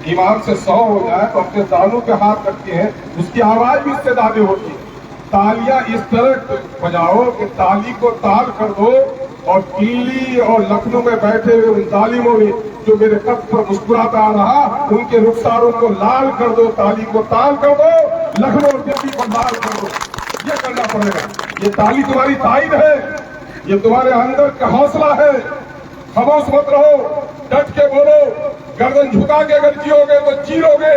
इमाम से 100 हो जाए तो अपने दानों पे हाथ रखते हैं, उसकी आवाज भी इससे ज्यादा होती है। तालियां इस तरह बजाओ कि ताली को ताल कर दो और दिल्ली और लखनऊ में बैठे हुए उन तालिमों में जो मेरे कद पर मुस्कुराता आ रहा, उनके रुखसारों को लाल कर दो, ताली को ताल कर दो, लखनऊ और दिल्ली को लाल कर दो। ये करना पड़ेगा। ये ताली तुम्हारी ताईद है, ये तुम्हारे अंदर का हौसला है। खामोश मत रहो, डट के बोलो, गर्दन झुका के अगर जियोगे तो जीरोगे।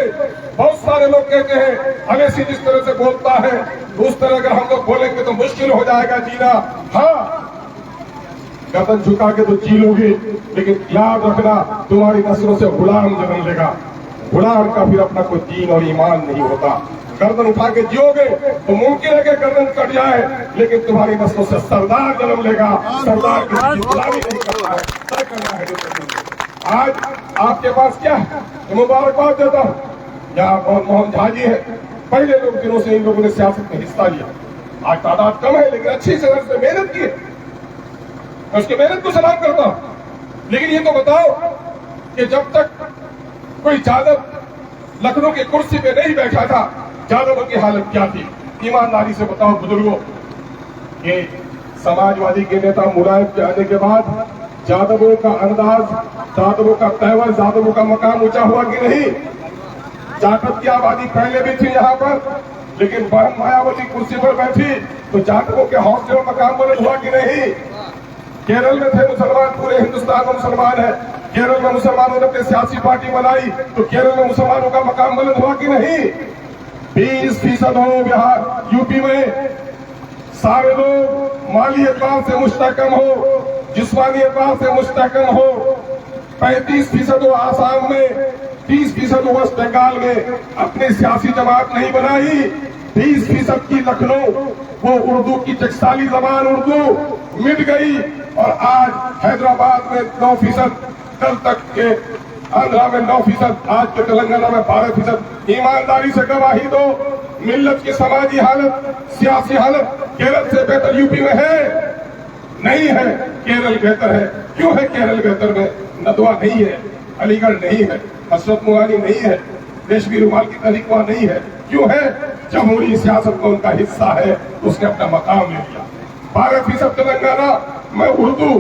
बहुत सारे लोग कहते हैं अवैसी जिस तरह से बोलता है उस तरह अगर हम लोग बोलेंगे तो मुश्किल हो जाएगा जीना। हाँ, गर्दन झुका के तो जी लोगे, लेकिन याद रखना तुम्हारी नस्लों से गुलाम जन्म लेगा। गुलाम का फिर अपना कोई दीन और ईमान नहीं होता। गर्दन उठा के जियोगे तो मुमकिन है कि गर्दन कट जाए, लेकिन तुम्हारी नस्लों से सरदार जन्म लेगा। सरदार की गुलामी नहीं करता है, तय करना है। आज आपके पास क्या है? मुबारकबाद देता हूँ। यहाँ मोहन झा जी है, पहले लोग दिनों से इन लोगों ने सियासत में हिस्सा लिया। आज तादाद कम है लेकिन अच्छी से मेहनत की है, मैं उसकी मेहनत को सलाम करता हूं। लेकिन ये तो बताओ कि जब तक कोई जादव लखनऊ की कुर्सी पे नहीं बैठा था, जादवों की हालत क्या थी? ईमानदारी से बताओ बुजुर्गों, ये समाजवादी के नेता मुलायम के आने के बाद जादवों का अंदाज, जादवों का तेवर, जादवों का मकाम ऊंचा हुआ कि नहीं? जाटव की आबादी पहले भी थी यहाँ पर, लेकिन बहन मायावती कुर्सी पर बैठी तो जाटवों के हौसले और मकाम बुलंद हुआ कि नहीं? केरल में थे मुसलमान, पूरे हिंदुस्तान में मुसलमान है। केरल में मुसलमानों ने अपनी सियासी पार्टी बनाई तो केरल में मुसलमानों का मकाम बुलंद हुआ कि नहीं? 20% हो बिहार यूपी में, सारे लोग माली एतबार से मुस्तहकम हो, जिस्मानी एतबार से मुस्तहकम हो। 35% हो आसाम में, 30% हो वेस्ट बंगाल में। अपनी सियासी जमात नहीं बनाई। 20% की लखनऊ, वो उर्दू की टकसाली जबान उर्दू मिट गई और आज हैदराबाद में 9%, कल तक के आंध्रा में 9%, आज के तेलंगाना में 12%। ईमानदारी से गवाही दो, मिल्लत की समाजी हालत, सियासी हालत केरल से बेहतर यूपी में है। नहीं है केरल बेहतर है। क्यों है केरल बेहतर में? नदवा नहीं है, अलीगढ़ नहीं है, हसरत मोहानी नहीं है, रेशमी रुमाल की तहरीक वहां नहीं है। क्यों है? जमहूरी सियासत में उनका हिस्सा है, उसने अपना मकाम ले लिया। 12% तेलंगाना में उर्दू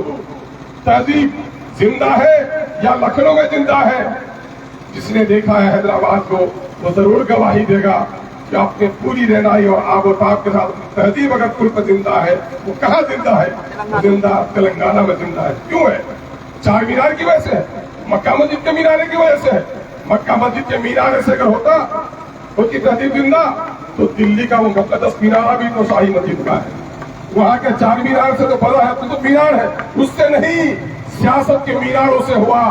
तहजीब जिंदा है या लखनऊ में जिंदा है? जिसने देखा है हैदराबाद को वो जरूर गवाही देगा कि आपने पूरी रहनाई और आबोताब के साथ तहजीब अगर कुल पर जिंदा है, वो कहाँ जिंदा है? वो जिंदा तेलंगाना में जिंदा है। क्यों है? चार मीनार की वजह से है, मक्का मस्जिद के मीनारे की वजह से है। मक्का मस्जिद के मीनारे से अगर होती तहजीब जिंदा, तो दिल्ली का वो मुकद्दस मीनार भी तो शाही मस्जिद का है। वहां के चार मीनार से तो बड़ा है, तो मीनार है, उससे नहीं, सियासत के मीनारों से हुआ।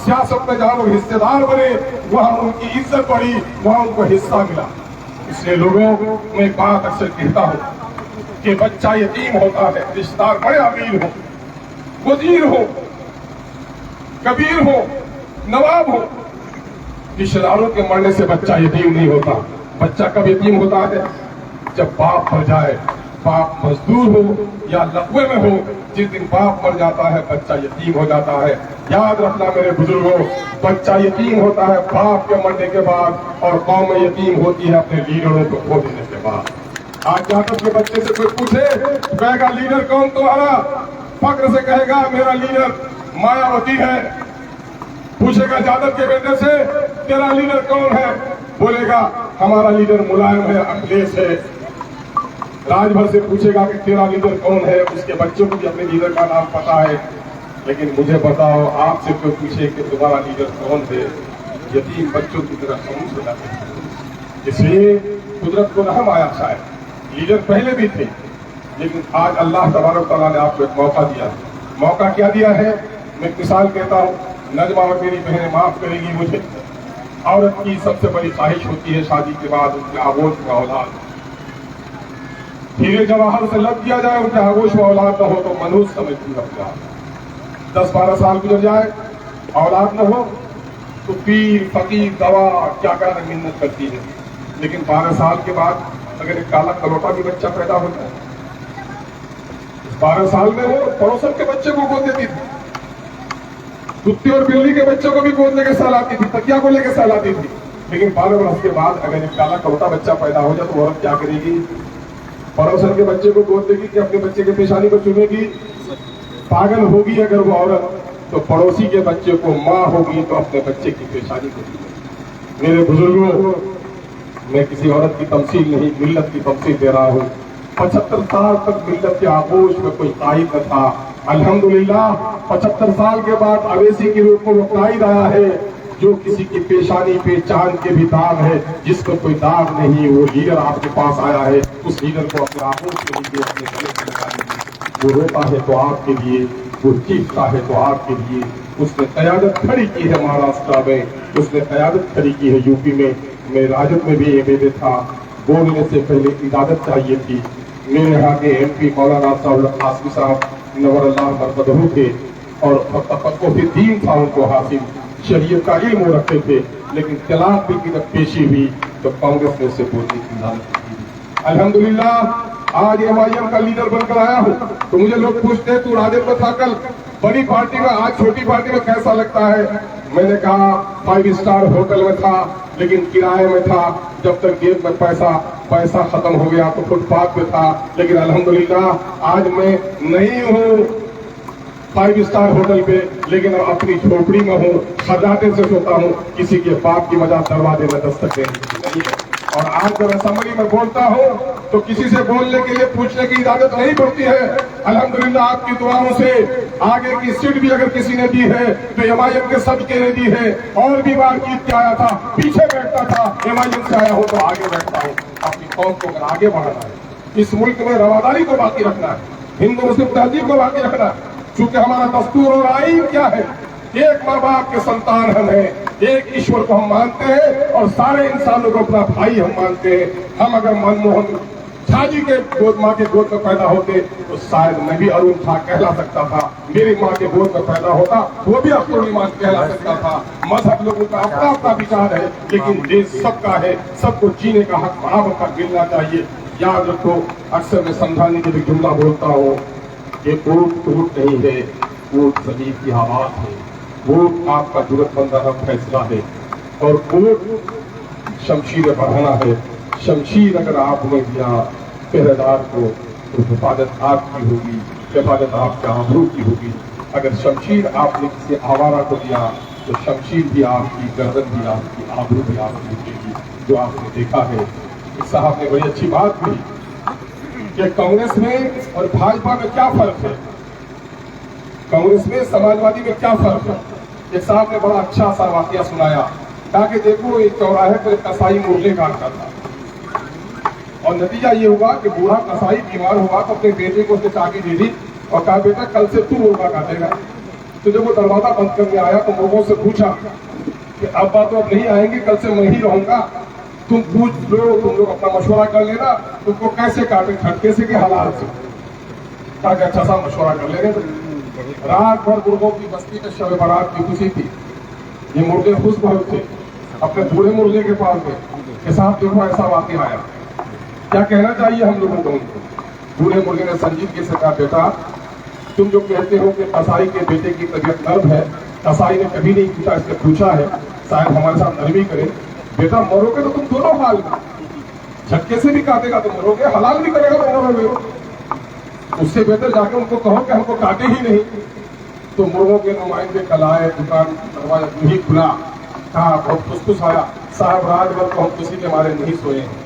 सियासत में जहां लोग हिस्सेदार बने, वहां उनकी इज्जत बढ़ी, वहां उनको हिस्सा मिला। इसलिए लोगों को मैं एक बात अक्सर कहता हूं कि बच्चा यतीम होता है, रिश्तेदार बड़े अमीर हो, वजीर हो, कबीर हो, नवाब हो, रिश्तेदारों के मरने से बच्चा यतीम नहीं होता। बच्चा कब यतीम होता है? जब बाप मर जाए, बाप मजदूर हो या लकवे में हो, जिस दिन बाप मर जाता है बच्चा यतीम हो जाता है। याद रखना मेरे बुजुर्गों, बच्चा यतीम होता है बाप के मरने के बाद, और कौम यतीम होती है अपने लीडरों को खो देने के बाद। आज जाकर के बच्चे से कोई पूछे, कहेगा लीडर कौन तुम्हारा? फक्र से कहेगा मेरा लीडर मायावती है। पूछेगा यादव के बेटे से तेरा लीडर कौन है? बोलेगा हमारा लीडर मुलायम है, अखिलेश है। राजभर से पूछेगा कि तेरा लीडर कौन है? उसके बच्चों को भी अपने लीडर का नाम पता है। लेकिन मुझे बताओ, आपसे कोई पूछे कि तुम्हारा लीडर कौन है, यतीम बच्चों की तरह खामोश हो जाते हैं। इसलिए कुदरत को रहम आया शायद। लीडर पहले भी थे, लेकिन आज अल्लाह तबारक तआला ने आपको एक मौका दिया। मौका क्या दिया है? मैं एक मिसाल कहता हूँ, नजमा और मेरी बहनें माफ करेगी मुझे, औरत की सबसे बड़ी ख्वाहिश होती है शादी के बाद उनके आगोश में औलाद। हीरे जवाहर से लग दिया जाए, उनके आगोश में औलाद न हो तो मनुष्य समझती है। 10-12 साल गुजर जाए, औलाद न हो तो पीर फकीर दवा क्या क्या मिन्नत करती है। लेकिन 12 साल के बाद अगर एक काला कलौटा भी बच्चा पैदा हो जाए, 12 साल में वो पड़ोसन के बच्चे को गोद देती थी, कुत्ते और बिल्ली के बच्चों को भी गोद लेके सहलाती थी, तकिया को लेके सहलाती थी। लेकिन 12 वर्ष के बाद अगर एक काला कलौटा बच्चा पैदा हो जाए तो औरत क्या करेगी? पड़ोसन के बच्चे को गोद देगी कि अपने बच्चे के पेशानी को चुमेगी? पागल होगी अगर वो औरत, तो पड़ोसी के बच्चे को माँ होगी तो अपने बच्चे की पेशानी को चुमेगी। मेरे बुजुर्गों, मैं किसी औरत की तमसील नहीं, मिल्लत की तमसील दे रहा हूँ। 75 साल तक मिल्लत के आगोश में कोई कायद न था। अल्हम्दुलिल्लाह 75 साल के बाद अवेसी के रूप में वो कायद आया है, जो किसी की पेशानी पे चांद के भी दाग है, जिसको कोई दाग नहीं, वो लीडर आपके पास आया है। उस लीडर को अपने आगोश के लिए, अपने गले से लगा लीजिए। वो रोता है तो आपके लिए, वो चीखता है तो आपके लिए। उसने क़यादत खड़ी की है महाराष्ट्र में, उसने क़यादत खड़ी की है यूपी में। मैं राजद में भी एमएलए था, बोलने से पहले इजाजत चाहिए थी। मेरे यहाँ के MP मौलाना साहब आसिफ साहब नवरल्लाह मरकदहू थे, और तफक्कुह दीन था उनको हासिल, शरीयत का इल्म रखते थे। लेकिन तलाक भी की जब पेशी हुई तो कांग्रेस ने से बोलने की इजाजत की। अल्हम्दुलिल्लाह आज MIM का लीडर बनकर आया हूँ। तो मुझे लोग पूछते हैं तू राजद में था कल बड़ी पार्टी में, आज छोटी पार्टी में कैसा लगता है? मैंने कहा 5 स्टार होटल में था, लेकिन किराए में था। जब तक जेब में पैसा खत्म हो गया तो फुटपाथ पे था। लेकिन अल्हम्दुलिल्लाह आज मैं नहीं हूँ 5 स्टार होटल पे, लेकिन अपनी झोपड़ी में हूँ, खजाने से सोता हूँ। किसी के बाप की वजह दरवाजे में दस्तक देने की नहीं है। और आज जब असेंबली में बोलता हूँ तो किसी से बोलने के लिए पूछने की इजाजत नहीं पड़ती है। अल्हम्दुलिल्लाह आपकी दुआओं से आगे की सीट भी अगर किसी ने दी है तो MIM के सबके ने दी है। और भी बार जीत के आया था, पीछे बैठता था, MIM से आया हो तो आगे बैठता हूँ। अपनी कौम को अगर आगे बढ़ाना है, इस मुल्क में रवादारी को बाकी रखना है, हिंदू मुस्लिम तहजीब को बाकी रखना है। चूंकि हमारा दस्तूर और आईन क्या है? एक माँ बाप के संतान हम हैं, एक ईश्वर को हम मानते हैं और सारे इंसानों को अपना भाई हम मानते हैं। हम अगर मनमोहन झा जी के गोद माँ के गोद में पैदा होते तो शायद मैं भी अरुण झा कहला सकता था। मेरी माँ के गोद में पैदा होता वो भी अख्तर ईमान कहला सकता था। मजहब लोगों का अपना अपना विचार है, लेकिन देश सबका है, सबको जीने का हक बराबर का मिलना चाहिए। याद रखो, अक्सर मैं समझाने के लिए जुमला बोलता हूँ, ये वोट टूट नहीं है, वोट सभी की आवाज है, वोट आपका जरूरतमंदाना फैसला है। और वोट शमशीर बढ़ाना है। शमशीर अगर आपने दिया पहरेदार को तो हिफाजत आपकी होगी, हिफाजत आपके आबरू की होगी। अगर शमशीर आपने किसी आवारा को दिया तो शमशीर भी आपकी, गर्दन भी आपकी, आबरू भी आपकी होगी, जो आपने देखा है। इस साहब ने बड़ी अच्छी बात कही कि कांग्रेस में और भाजपा में क्या फर्क है, कांग्रेस में समाजवादी में क्या फर्क है। एक साहब ने बड़ा अच्छा सा वाकया सुनाया, कहा कि देखो एक चौराहे पर एक कसाई मुर्गे काटता था और नतीजा ये हुआ कि बूढ़ा कसाई बीमार हुआ तो अपने बेटे को उसने चाबी दे दी और कहा बेटा कल से तू मुर्गा काटेगा। तो जब वो दरवाजा बंद करने आया तो मुर्गों से पूछा कि अब तो अब नहीं आएंगे, कल से मैं ही रहूंगा, तुम पूछ लो, तुम लोग अपना मशवरा कर लेना, तुमको कैसे काटे, खटके से कि हलाल से। कहा कि अच्छा सा मशवरा कर लेंगे। रात भर मुर्गों की बस्ती में शब बारात की खुशी थी। ये मुर्गे खुश बहुत थे, अपने बूढ़े मुर्गे के पास गए कि साहब देखो ऐसा वाकया आया, क्या कहना चाहिए हम लोगों को। बूढ़े मुर्गे ने संजीदगी से कहा बेटा तुम जो कहते हो कि कसाई के बेटे की तबीयत नर्म है, कसाई ने कभी नहीं पूछा, इसने पूछा है शायद हमारे साथ नरमी करे। बेटा मरोगे तो तुम दोनों हाल में, झटके से भी काटेगा तो मरोगे, हलाल भी करेगा तो मरोगे। उससे बेहतर जाके उनको कहो कि हमको काटे ही नहीं। तो मुर्गों के नुमाइंदे कल आए, दुकान दरवाजा नहीं खुला, कहा बहुत खुश आया, साहब रात भर तो हम किसी के मारे नहीं सोए हैं।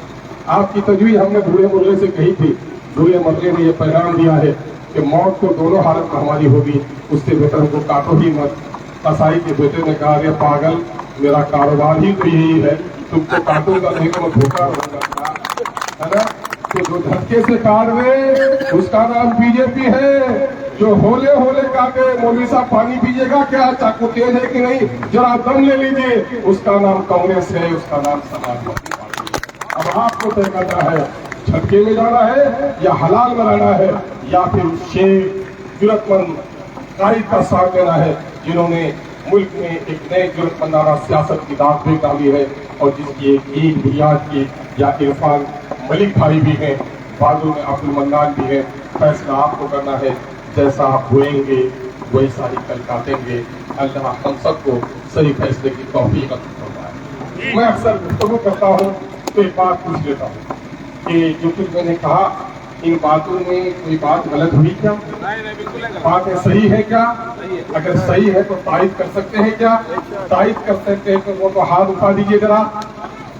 आपकी तजवीज हमने बूढ़े मुर्गे से कही थी, बूढ़े मुर्गे ने यह पैगाम दिया है कि मौत तो दोनों हालत में हमारी होगी, उससे बेहतर हमको काटो ही मत। कसाई के बेटे ने कहा अरे पागल, मेरा कारोबार ही तो यही है, तुमको काटूंगा नहीं तो मैं भूखा रहूंगा, है ना। तो जो धक्के से काट रहे उसका नाम बीजेपी है, जो होले होले काटे मौलवी साहब पानी पीजिएगा क्या, चाकू तेज है कि नहीं, जरा दम ले लीजिए, उसका नाम कांग्रेस है, उसका नाम समाजवादी पार्टी है। अब आपको तय करना है झटके में जाना है या हलाल में रहना है, या फिर शेख जरूरतमंद कायद का साथ देना है जिन्होंने मुल्क में एक नए जरूरतमंदाना सियासत की दाग भी डाली है और जिसकी एक बुनियाद की या इरफान मलिक भाई भी हैं, बाजू में अब्दुल मन्नान भी है। फैसला आपको करना है, जैसा आप बोएंगे वही सारी कल काटेंगे। अल्लाह हम सबको सही फैसले की तौफीक अता फरमाए। मैं अक्सर गुफ्तगू करता हूँ तो एक बात पूछ लेता हूँ कि जो कुछ मैंने कहा इन बातों में कोई बात गलत हुई क्या, बातें सही है क्या, अगर सही है तो तारीफ कर सकते हैं क्या, तारीफ कर सकते हैं तो वो तो हाथ उठा दीजिए जरा,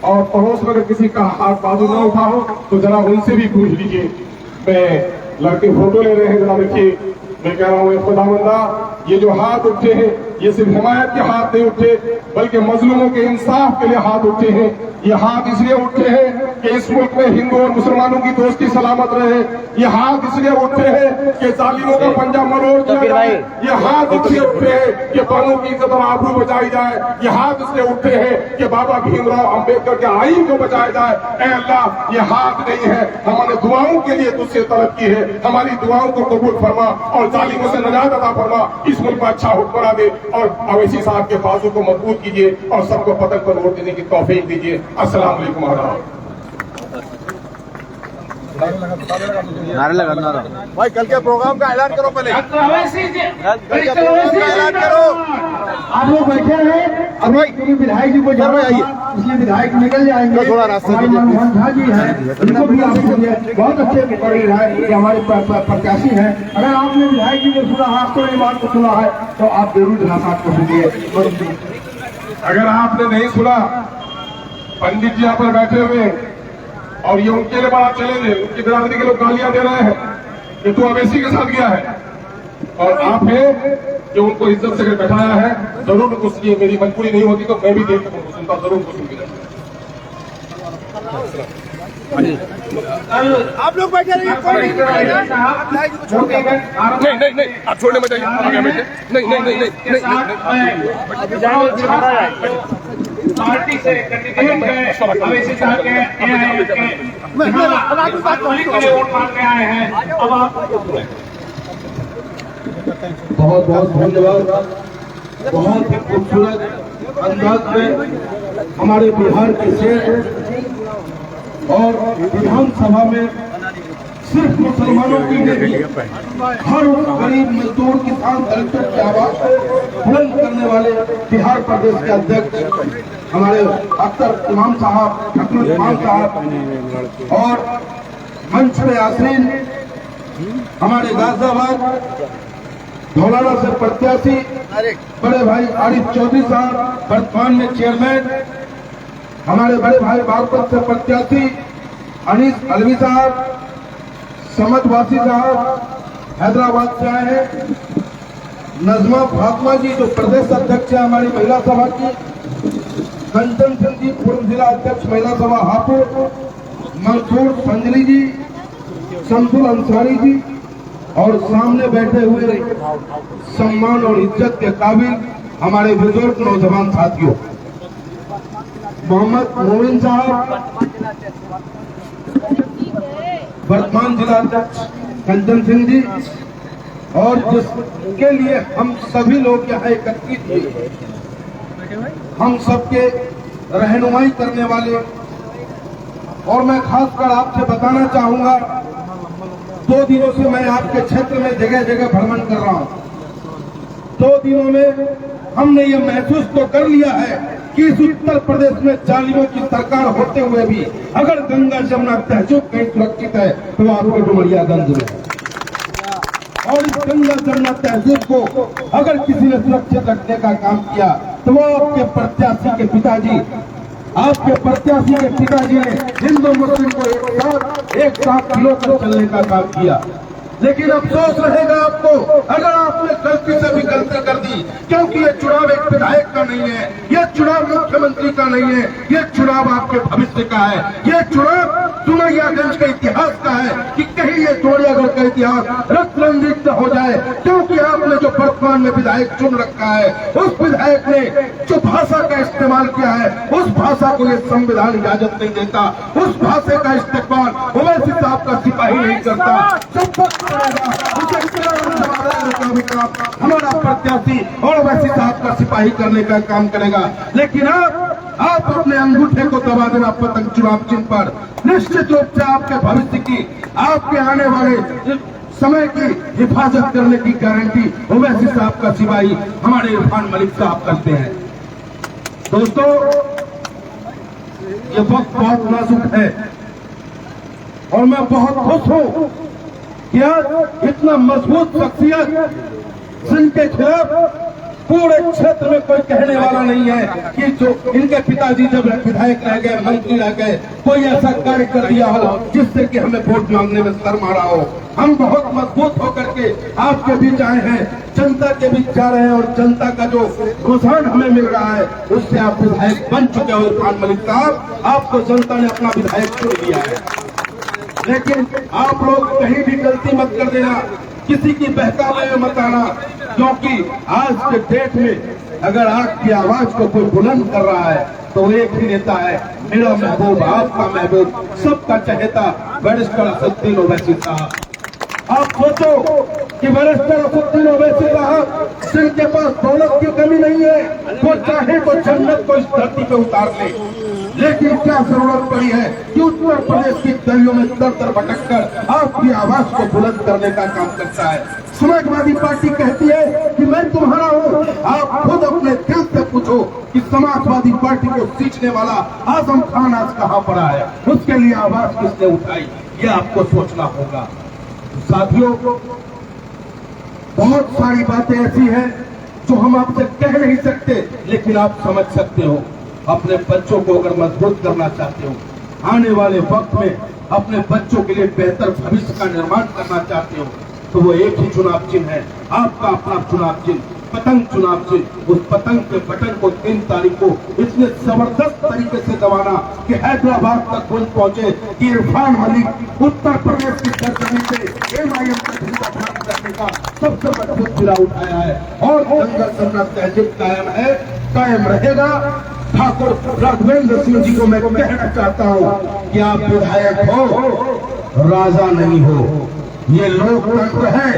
और पड़ोस में अगर किसी का हाथ बाजू न उठा हो तो जरा उनसे भी पूछ लीजिए। मैं लड़के फोटो ले रहे हैं, जरा देखिए, मैं कह रहा हूँ खुदावंदा ये जो हाथ उठे हैं ये सिर्फ हिमायत के हाथ नहीं उठे बल्कि मजलूमों के इंसाफ के लिए हाथ उठे हैं। ये हाथ इसलिए उठे हैं कि इस मुल्क में हिंदू और मुसलमानों की दोस्ती सलामत रहे। ये हाथ इसलिए उठे हैं कि जालिमों का पंजा मरोड़ दिया जाए। ये हाथ इसलिए उठे हैं कि बानों की इज्जत और आबरू बचाई जाए। ये हाथ इसलिए उठे हैं कि बाबा भीमराव अंबेडकर के आईन को बचाया जाए। ऐ अल्लाह ये हाथ नहीं है, हमारे दुआओं के लिए तुझसे तलब की है, हमारी दुआओं को कबूल फरमा और जालिमों से नजात अता फरमा। इस मुल्क में अच्छा हुक्मरान दे और अवैसी साहब के बाजू को मजबूत कीजिए और सबको पतंग पर वोट देने की तौफीक दीजिए। अस्सलाम वालेकुम। नारे लगा भाई कल के प्रोग्राम का ऐलान करो पहले, कल के प्रोग्राम का ऐलान करो। आप लोग बैठे हैं, अभी क्योंकि विधायक जी को जाना था इसलिए विधायक निकल जाएंगे। थोड़ा रास्ता हमारे मनमोहन झा जी हैं, उनको भी आप सुनिए, बहुत अच्छे बड़े विधायक हमारे प्रत्याशी हैं। अगर आपने विधायक जी को सुना है, आपको ये बात को सुना है तो आप जरूर विधायक को सुनिए। अगर आपने नहीं सुना, पंडित जी यहाँ पर बैठे हुए और ये उनके लिए बड़ा चैलेंज है, उनकी बिरादरी के लोग गालियां दे रहे हैं कि तू अवैसी के साथ गया है, और आप हैं कि उनको इज्जत से बैठाया है। जरूर उसकी मेरी मजबूरी नहीं होती तो मैं भी देख सकूँ सुनता, जरूर कुछ सुन के आप लोग बैठे रहिए, नहीं आप छोड़ने में जाइए, आगे बैठे। नहीं पार्टी से कैंडिडेट है अवैसी साहब के वोट मांगने आए हैं। अब आप बहुत बहुत धन्यवाद। बहुत ही खूबसूरत अंदाज में हमारे बिहार के शेर और विधानसभा में सिर्फ मुसलमानों की नहीं, हर उस गरीब मजदूर किसान दलितों की आवाज को बुलंद करने वाले बिहार प्रदेश के अध्यक्ष हमारे अख्तर इमाम साहब, ठाकुर इमाम साहब और मंच पे आसीन हमारे गाजियाबाद धौलाना से प्रत्याशी बड़े भाई आरिफ चौधरी साहब, वर्तमान में चेयरमैन, हमारे बड़े भाई बागपत से प्रत्याशी अनीस अलवी साहब, समदवासी साहब हैदराबाद से आए हैं, नजमा फातिमा जी जो प्रदेश अध्यक्ष है हमारी महिला सभा की, कंचन सिंह जी पूर्व जिला अध्यक्ष महिला सभा हापुड़, मंसूर संजली जी, शमसुल अंसारी जी और सामने बैठे हुए सम्मान और इज्जत के काबिल हमारे बुजुर्ग नौजवान साथियों, मोहम्मद मोमिन साहब वर्तमान जिला अध्यक्ष कंचन सिंह जी और जिसके लिए हम सभी लोग यहाँ एकत्रित हुए, हम सबके रहनुमाई करने वाले, और मैं खासकर आपसे बताना चाहूंगा 2 दिनों से मैं आपके क्षेत्र में जगह जगह भ्रमण कर रहा हूं। 2 दिनों में हमने ये महसूस तो कर लिया है कि इस उत्तर प्रदेश में जालिमों की सरकार होते हुए भी अगर गंगा जमुना तहजीब कहीं सुरक्षित है तो आपके डुमरियागंज में है। और इस गंगा जमुना तहजीब को अगर किसी ने सुरक्षित रखने का काम किया तो वो आपके प्रत्याशी के पिताजी, आपके प्रत्याशी के पिताजी ने हिंदू मुस्लिम को एक साथ मिलकर चलने का काम किया। लेकिन अफसोस रहेगा आपको अगर आपने गलती से भी गलती कर दी, क्योंकि ये चुनाव एक विधायक का नहीं है, ये चुनाव मुख्यमंत्री का नहीं है, ये चुनाव आपके भविष्य का है, ये चुनाव डुमरियागंज के इतिहास का है कि कहीं ये डुमरियागंज का इतिहास रक्त रंजित न हो जाए। क्योंकि आपने जो वर्तमान में विधायक चुन रखा है, उस विधायक ने जो भाषा का इस्तेमाल किया है, उस भाषा को ये संविधान इजाजत नहीं देता, उस भाषा का इस्तेमाल ओवैसी साहब का सिपाही नहीं करता। हमारा प्रत्याशी और वैसी साहब का सिपाही करने का काम करेगा। लेकिन आप अपने अंगूठे को दबा देना पतंग चुनाव चिन्ह पर, निश्चित रूप से आपके भविष्य की, आपके आने वाले समय की हिफाजत करने की गारंटी ओवैसी साहब का सिपाही हमारे इरफान मलिक साहब करते हैं। दोस्तों, ये वक्त बहुत नाजुक है और मैं बहुत खुश हूं कि आज इतना मजबूत शख्सियत जिनके खिलाफ पूरे क्षेत्र में कोई कहने वाला नहीं है कि जो इनके पिताजी जब विधायक रह गए, मंत्री रह गए, कोई ऐसा कार्य कर दिया हो जिससे कि हमें वोट मांगने में शर्म आ रहा हो। हम बहुत मजबूत होकर के आपके बीच आए हैं, जनता के बीच जा रहे हैं और जनता का जो रुझान हमें मिल रहा है उससे आप विधायक बन चुके हो। इरफान मलिक साहब, आपको जनता ने अपना विधायक चुन लिया है। लेकिन आप लोग कहीं भी गलती मत कर देना, किसी की बहकावे में मत आना, क्योंकि आज के डेट में अगर आपकी आवाज को कोई बुलंद कर रहा है तो एक ही नेता है, मेरा महबूब, आपका महबूब, सबका चहेता बैरिस्टर असदुद्दीन ओवैसी साहब। आप सोचो कि बैरिस्टर असदुद्दीन ओवैसी साहब जिनके पास दौलत की कमी नहीं है, वो चाहे तो जन्नत को इस धरती पे उतार ले, लेकिन क्या जरूरत पड़ी है कि उत्तर प्रदेश की गलियों में दर दर भटक कर आपकी आवाज को बुलंद करने का काम करता है। समाजवादी पार्टी कहती है कि मैं तुम्हारा हूँ। आप खुद अपने दिल से पूछो कि समाजवादी पार्टी को सींचने वाला आजम खान आज कहाँ पड़ा है, उसके लिए आवाज किसने उठाई, ये आपको सोचना होगा। साथियों, बहुत सारी बातें ऐसी हैं जो हम आपसे कह नहीं सकते, लेकिन आप समझ सकते हो। अपने बच्चों को अगर मजबूत करना चाहते हो, आने वाले वक्त में अपने बच्चों के लिए बेहतर भविष्य का निर्माण करना चाहते हो, तो वो एक ही चुनाव चिन्ह है, आपका अपना चुनाव चिन्ह, पतंग चुनाव चिन्ह। उस पतंग के बटन को 3 तारीख को इतने जबरदस्त तरीके से दबाना कि हैदराबाद तक गूंज पहुंचे कि इरफान मलिक उत्तर प्रदेश की सरजमीन से MIM का झंडा प्राप्त करने का सबसे मजबूत जिला उठाया है और गंगा जमुना तहजीब कायम है, कायम रहेगा। ठाकुर राघवेंद्र सिंह जी को मैं कहना चाहता हूँ कि आप विधायक हो, राजा नहीं हो। ये लोकतंत्र है,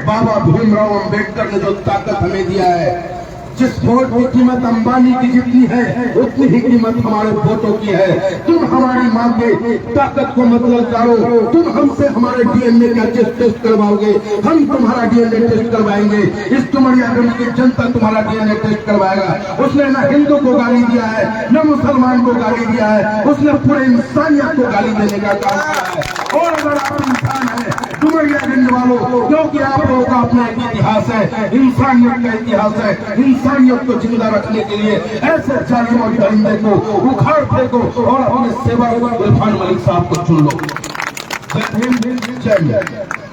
बाबा भीमराव अंबेडकर ने जो ताकत हमें दिया है, जिस वोट की कीमत अंबानी की जितनी है उतनी ही कीमत हमारे वोटों की है। तुम हमारी मां के ताकत को मत ललकारो, तुम हमसे हमारे डीएनए का टेस्ट करवाओगे, हम तुम्हारा डीएनए टेस्ट करवाएंगे। इस डुमरियागंज की जनता तुम्हारा डीएनए टेस्ट करवाएगा। उसने न हिंदू को गाली दिया है, न मुसलमान को गाली दिया है, उसने पूरे इंसानियत को गाली देने का काम किया है। और अगर आप इंसान है डुमरियागंज वालों, क्योंकि आप लोगों का अपना एक इतिहास है, इंसानियत का इतिहास है, इंसानियत को जिंदा रखने के लिए ऐसे जालिम और दरिंदे को उखाड़ फेंको और अपने सेवा इरफान मलिक साहब को चुन लो। जय हिंद, जय हिंद।